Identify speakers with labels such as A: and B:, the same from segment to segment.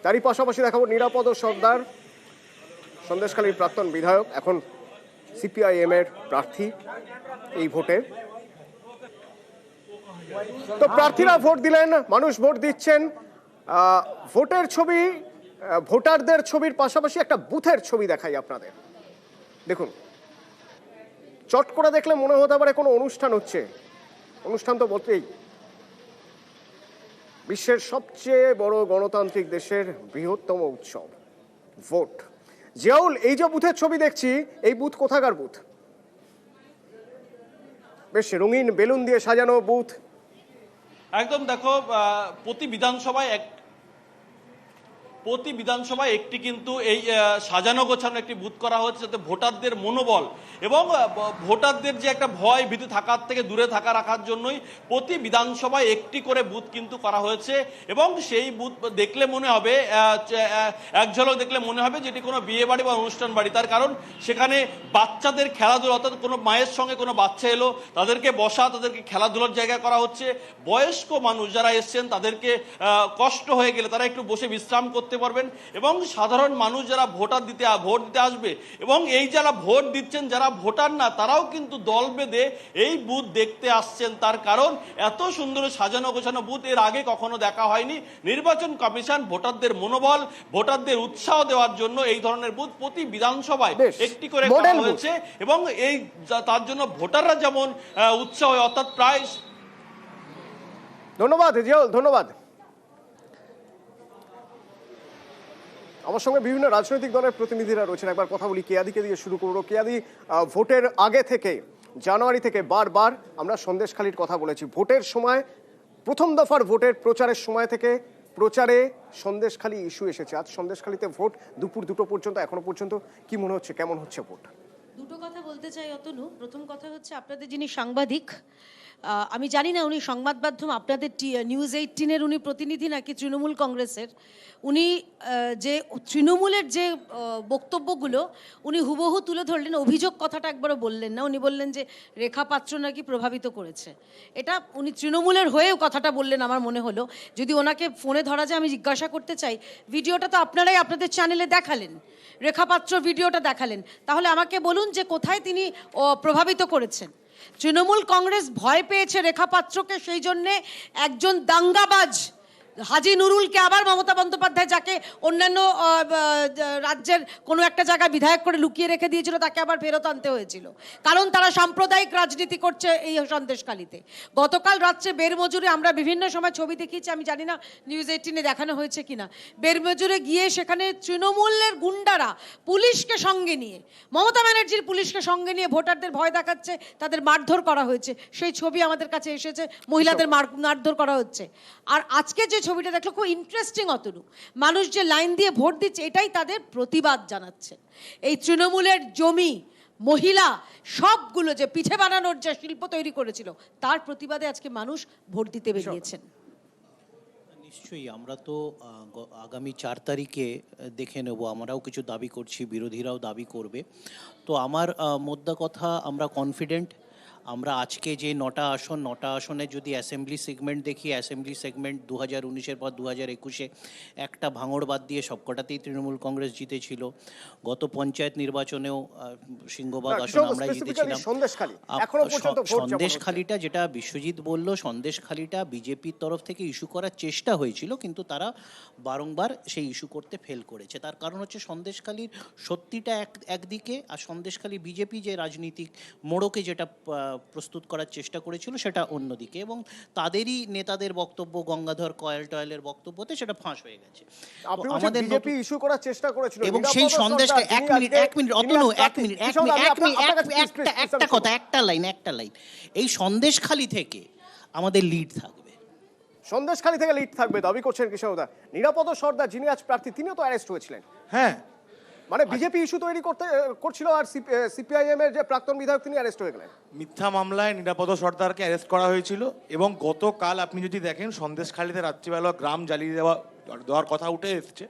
A: তারই পাশাপাশি দেখাবো নিরাপদ সর্দার, সন্দেশখালীর প্রাক্তন বিধায়ক, এখন সিপিআইএম এর প্রার্থী এই ভোটে। তো প্রার্থীরা ভোট দিলেন, মানুষ ভোট দিচ্ছেন। ভোটের ছবি, ভোটারদের ছবির পাশাপাশি একটা বুথের ছবি দেখাই আপনাদের। দেখুন, চট করে দেখলে মনে হতে পারে কোনো অনুষ্ঠান হচ্ছে। অনুষ্ঠান তো বলতেই, বিশ্বের সবচেয়ে বড় গণতান্ত্রিক দেশের বৃহত্তম উৎসব ভোট। জিয়াউল, এই যে বুথের ছবি দেখছি, এই বুথ কোথাকার বুথ? বেশ রঙিন বেলুন দিয়ে সাজানো বুথ।
B: একদম, দেখো প্রতি বিধানসভায় একটি কিন্তু এই সাজানো গোছানো একটি বুথ করা হচ্ছে, যাতে ভোটারদের মনোবল এবং ভোটারদের যে একটা ভয় ভীতি থাকার থেকে দূরে রাখার জন্যই প্রতি বিধানসভায় একটি করে বুথ কিন্তু করা হয়েছে। এবং সেই বুথ দেখলে মনে হবে, এক ঝলক দেখলে মনে হবে যে এটি কোনো বিয়ে বাড়ি বা অনুষ্ঠান বাড়ি। তার কারণ সেখানে বাচ্চাদের খেলাধুলা, অর্থাৎ কোনো মায়ের সঙ্গে কোনো বাচ্চা এলো, তাদেরকে বসা, তাদেরকে খেলাধুলার জায়গা করা হচ্ছে। বয়স্ক মানুষ যারা এসছেন তাদেরকে কষ্ট হয়ে গেলে তারা একটু বসে বিশ্রাম করতে পারবেন। এবং সাধারণ মানুষ যারা ভোট দিতে আসবে, এবং এই যারা ভোট দিচ্ছেন, যারা ভোটার না, তারাও কিন্তু দল বেঁধে এই বুথ দেখতে আসছেন। তার কারণ এত সুন্দর সাজানো গোছানো বুথ এর আগে কখনো দেখা হয়নি। নির্বাচন কমিশন ভোটারদের মনোবল, ভোটারদের উৎসাহ দেওয়ার জন্য এই ধরনের বুথ প্রতি বিধানসভায় একটি করে করা হয়েছে। এবং এই তার জন্য ভোটাররা যেমন উৎসাহ, অর্থাৎ প্রায়।
A: ধন্যবাদ জিয়াউল, ধন্যবাদ। আমার সঙ্গে বিভিন্ন রাজনৈতিক দলের প্রতিনিধিরা রয়েছেন, একবার কথা বলি। কেয়াদিকে দিয়ে শুরু করবো। কেয়াদি, ভোটের আগে থেকে, জানুয়ারি থেকে বারবার আমরা সন্দেশখালীর কথা বলেছি। ভোটের সময়, প্রথম দফার ভোটের প্রচারের সময় থেকে প্রচারে সন্দেশখালী ইস্যু এসেছে। আজ সন্দেশখালীতে ভোট দুপুর 2টো পর্যন্ত। এখনো পর্যন্ত কি মনে হচ্ছে, কেমন হচ্ছে ভোট?
C: দুটো কথা বলতে চাই অতনু। প্রথম কথা হচ্ছে, আপনাদের যিনি সাংবাদিক, আমি জানি না উনি সংবাদ মাধ্যম, আপনাদের নিউজ 18-এর উনি প্রতিনিধি নাকি তৃণমূল কংগ্রেসের। উনি যে তৃণমূলের যে বক্তব্যগুলো উনি হুবহু তুলে ধরলেন, অভিযোগ কথাটা একবারও বললেন না। উনি বললেন যে রেখা পাত্র নাকি প্রভাবিত করেছে। এটা উনি তৃণমূলের হয়েও কথাটা বললেন আমার মনে হলো। যদি ওনাকে ফোনে ধরা যায়, আমি জিজ্ঞাসা করতে চাই, ভিডিওটা তো আপনারাই আপনাদের চ্যানেলে দেখালেন, রেখা পাত্র ভিডিওটা দেখালেন, তাহলে আমাকে বলুন যে কোথায় তিনি প্রভাবিত করেছেন। তৃণমূল কংগ্রেস ভয় পেয়েছে রেখা পাত্রকে, সেই জন্যে একজন দাঙ্গাবাজ হাজি নুরুলকে আবার মমতা বন্দ্যোপাধ্যায়, যাকে অন্যান্য রাজ্যের কোনো একটা জায়গায় বিধায়ক করে লুকিয়ে রেখে দিয়েছিল, তাকে আবার ফেরত আনতে হয়েছিল, কারণ তারা সাম্প্রদায়িক রাজনীতি করছে এই সন্দেশখালীতে। গতকাল রাত্রে বেরমজুরে আমরা বিভিন্ন সময় ছবি দেখিয়েছি, আমি জানি না নিউজ 18-এ দেখানো হয়েছে কিনা। বেরমজুরে গিয়ে সেখানে তৃণমূলের গুন্ডারা পুলিশকে সঙ্গে নিয়ে, মমতা ব্যানার্জির পুলিশকে সঙ্গে নিয়ে ভোটারদের ভয় দেখাচ্ছে, তাদের মারধর করা হয়েছে। সেই ছবি আমাদের কাছে এসেছে, মহিলাদের মারধর করা হচ্ছে। আর আজকে যে ছবিটা দেখলো, খুব ইন্টারেস্টিং অতনু, মানুষ যে লাইন দিয়ে ভোট দিচ্ছে, এটাই তাদের প্রতিবাদ জানাচ্ছে। এই তৃণমূলের জমি, মহিলা, সবগুলো যে পিঠে বানানোর যে শিল্প তৈরি করেছিল, তার প্রতিবাদে আজকে মানুষ ভোট দিতে বেরিয়েছেন।
D: নিশ্চয়ই, আমরা তো আগামী 4 তারিখে দেখে নেব। আমরাও কিছু দাবি করছি, বিরোধীরাও দাবি করবে। তো আমার মোদ্দা কথা, আমরা কনফিডেন্ট। আমরা আজকে যে 9টা আসনে যদি অ্যাসেম্বলি সেগমেন্ট দেখি, অ্যাসেম্বলি সেগমেন্ট 2019-এর পর 2021-এ একটা ভাঙড় বাদ দিয়ে সবকটাতেই তৃণমূল কংগ্রেস জিতেছিল। গত পঞ্চায়েত নির্বাচনেও সিংহবাগ আসন আমরাই জিতেছিলাম। সন্দেশখালীটা, যেটা বিশ্বজিৎ বলল, সন্দেশখালীটা বিজেপির তরফ থেকে ইস্যু করার চেষ্টা হয়েছিল, কিন্তু তারা বারংবার সেই ইস্যু করতে ফেল করেছে। তার কারণ হচ্ছে সন্দেশখালীর সত্যিটা একদিকে, আর সন্দেশখালী বিজেপি যে রাজনীতিক মোড়কে যেটা প্রস্তুত করার চেষ্টা করেছিল সেটা অন্যদিকে, এবং তাদেরই নেতাদের বক্তব্য, গঙ্গাধর কয়াল-টয়ালের বক্তব্যতে সেটা ফাঁস হয়ে গেছে।
A: আমাদের বিজেপি ইস্যু করার চেষ্টা করেছিল,
D: এবং সেই সন্দেশখালী, এক মিনিট অতনু, একটা কথা, একটা লাইন, এই সন্দেশখালী থেকে আমাদের লিড থাকবে,
A: সন্দেশখালী থেকে লিড থাকবে দাবি করছেন কৃষ্ণদা। নিরাপদ সর্দার, যিনি আজ প্রার্থী, তিনিও তো অ্যারেস্ট হয়েছিলেন।
E: হ্যাঁ,
A: মানে বিজেপি ইস্যু তৈরি করছিল, আর সিপিআইএম এর যে প্রাক্তন বিধায়ক তিনি অ্যারেস্ট হয়ে গেলেন।
E: মিথ্যা মামলায় নিরাপদ সর্দারকে অ্যারেস্ট করা হয়েছিল। এবং গতকাল আপনি যদি দেখেন, সন্দেশখালীতে রাত্রিবেলা গ্রাম জ্বালিয়ে দেওয়ার কথা উঠে এসছে।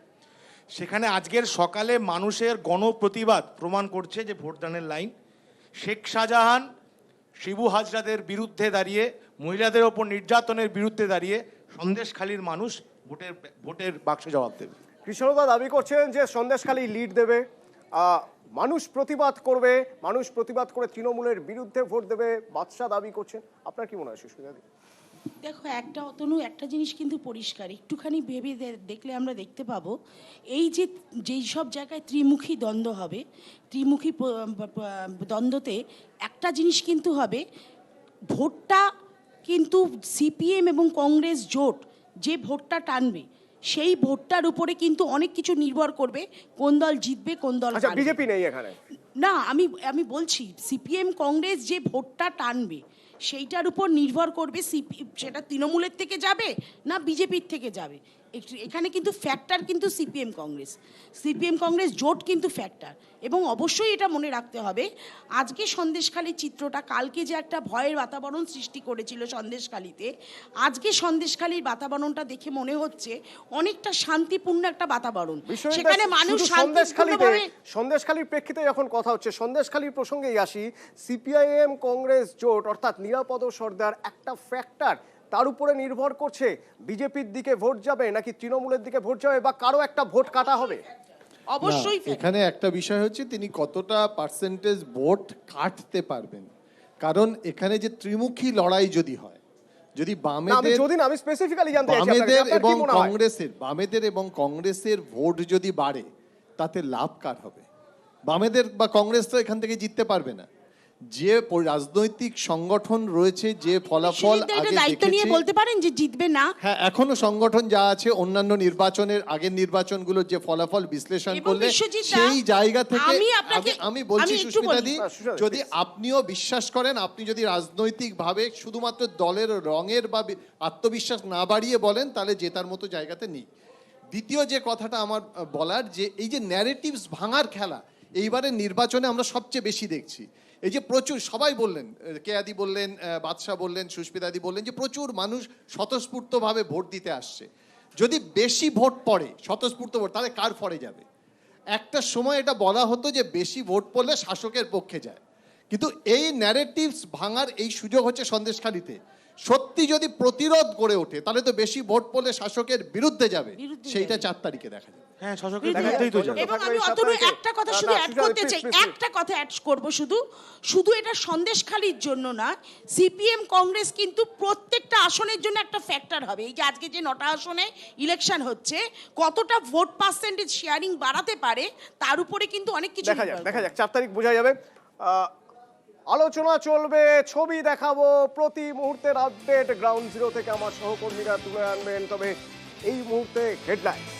E: সেখানে আজকের সকালে মানুষের গণপ্রতিবাদ প্রমাণ করছে যে ভোটদানের লাইন। শেখ শাহজাহান, শিবু হাজরাদের বিরুদ্ধে দাঁড়িয়ে, মহিলাদের ওপর নির্যাতনের বিরুদ্ধে দাঁড়িয়ে সন্দেশখালীর মানুষ ভোটের বাক্সে জবাব দেবে।
A: কৃষ্ণদা দাবি করছেন যে সন্দেশখালী লিড দেবে, মানুষ প্রতিবাদ করবে, মানুষ প্রতিবাদ করে তৃণমূলের বিরুদ্ধে ভোট দেবে, বাদশা দাবি করছেন। আপনার কি মনে হয় সুস্মিতাদি?
F: দেখো একটা অতনু একটা জিনিস কিন্তু পরিষ্কার, একটুখানি ভেবে দেখলে আমরা দেখতে পাবো এই যে যেই সব জায়গায় ত্রিমুখী দ্বন্দ্ব হবে, ত্রিমুখী দ্বন্দ্বতে একটা জিনিস কিন্তু হবে, ভোটটা কিন্তু সিপিএম এবং কংগ্রেস জোট যে ভোটটা টানবে সেই ভোটটার উপরে কিন্তু অনেক কিছু নির্ভর করবে, কোন দল জিতবে কোন দল
A: আচ্ছা,
F: হারবে।
A: বিজেপি নেই এখানে।
F: না, আমি বলছি সিপিএম কংগ্রেস যে ভোটটা টানবে সেইটার উপর নির্ভর করবে সেটা তৃণমূলের থেকে যাবে না বিজেপির থেকে যাবে। এখানে কিন্তু ফ্যাক্টর কিন্তু সিপিএম কংগ্রেস জোট কিন্তু ফ্যাক্টর। এবং অবশ্যই এটা মনে রাখতে হবে, আজকে সন্দেশখালির চিত্রটা কালকে যে একটা ভয়ের বাতাবরণ সৃষ্টি করেছিল সন্দেশখালিতে, আজকে সন্দেশখালির বাতাবরণটা দেখে মনে হচ্ছে অনেকটা শান্তিপূর্ণ একটা বাতাবরণ। সেখানে মানুষ শান্তিপূর্ণভাবে
A: সন্দেশখালীর প্রেক্ষিতে যখন কথা হচ্ছে, সন্দেশখালীর প্রসঙ্গেই আসি, সিপিআইএম কংগ্রেস জোট অর্থাৎ নিরাপদ সর্দার একটা ফ্যাক্টর, তার উপরে নির্ভর করছে বিজেপির দিকে ভোট যাবে নাকি তৃণমূলের দিকে ভোট যাবে বা কারো একটা ভোট কাটা হবে।
F: অবশ্যই
G: এখানে একটা বিষয় হচ্ছে তিনি কতটা পার্সেন্টেজ ভোট কাটতে পারবেন, কারণ এখানে যে ত্রিমুখী লড়াই যদি হয়, যদি
A: আমি স্পেসিফিক্যালি জানতে চাইছি আপনার কি
G: এবং
A: মনে হয়?
G: বামেদের এবং কংগ্রেসের ভোট যদি বাড়ে তাতে লাভ কার হবে? বামেদের বা কংগ্রেস তো এখান থেকে জিততে পারবে না। যে রাজনৈতিক সংগঠন রয়েছে, যে ফলাফল আগে
F: দায়িত্ব নিয়ে বলতে পারেন যে জিতবে না।
G: হ্যাঁ, এখনো সংগঠন যা আছে অন্যান্য নির্বাচনের আগের নির্বাচনগুলোর যে ফলাফল বিশ্লেষণ করলে সেই জায়গা থেকে আমি বলছি সুস্মিতাদি, যদি আপনিও বিশ্বাস করেন, আপনি যদি রাজনৈতিকভাবে শুধুমাত্র দলের রঙের বা আত্মবিশ্বাস না বাড়িয়ে বলেন, তাহলে জেতার মতো জায়গাতে নেই। দ্বিতীয় যে কথাটা আমার বলার, যে এই যে ন্যারেটিভস ভাঙার খেলা এইবারের নির্বাচনে আমরা সবচেয়ে বেশি দেখছি। এই যে প্রচুর সবাই বললেন, কেয়াদি বললেন, বাদশা বললেন, সুস্মিতাদি বললেন যে প্রচুর মানুষ স্বতঃস্ফূর্তভাবে ভোট দিতে আসছে। যদি বেশি ভোট পড়ে, স্বতঃস্ফূর্ত ভোট, তাহলে কার ফরে যাবে? একটা সময় এটা বলা হতো যে বেশি ভোট পড়লে শাসকের পক্ষে যায়, কিন্তু এই ন্যারেটিভস ভাঙার এই সুযোগ হচ্ছে সন্দেশখালীতে। সত্যি যদি প্রতিরোধ গড়ে ওঠে তাহলে তো বেশি ভোট পড়লে শাসকের বিরুদ্ধে যাবে, সেইটা 4 তারিখে দেখা যাবে।
E: হ্যাঁ, শাসকের বিরুদ্ধেই তো যাবে।
F: এবং আমি অতনু একটা কথা শুধু অ্যাড করতে চাই, একটা কথা অ্যাড করব, শুধু এটা সন্দেশখালির জন্য না, সিপিএম কংগ্রেস কিন্তু প্রত্যেকটা আসনের জন্য একটা ফ্যাক্টর হবে। এই যে আজকে যে 9টা আসনে ইলেকশন হচ্ছে, কতটা ভোট পার্সেন্টেজ শেয়ারিং বাড়াতে পারে তার উপরে কিন্তু অনেক কিছু
A: দেখা যাক 4 তারিখ বোঝা যাবে। আলোচনা চলবে, ছবি দেখাবো, প্রতি মুহূর্তের আপডেট গ্রাউন্ড জিরো থেকে আমার সহকর্মীরা তুলে আনবেন। তবে এই মুহূর্তে হেডলাইন্স।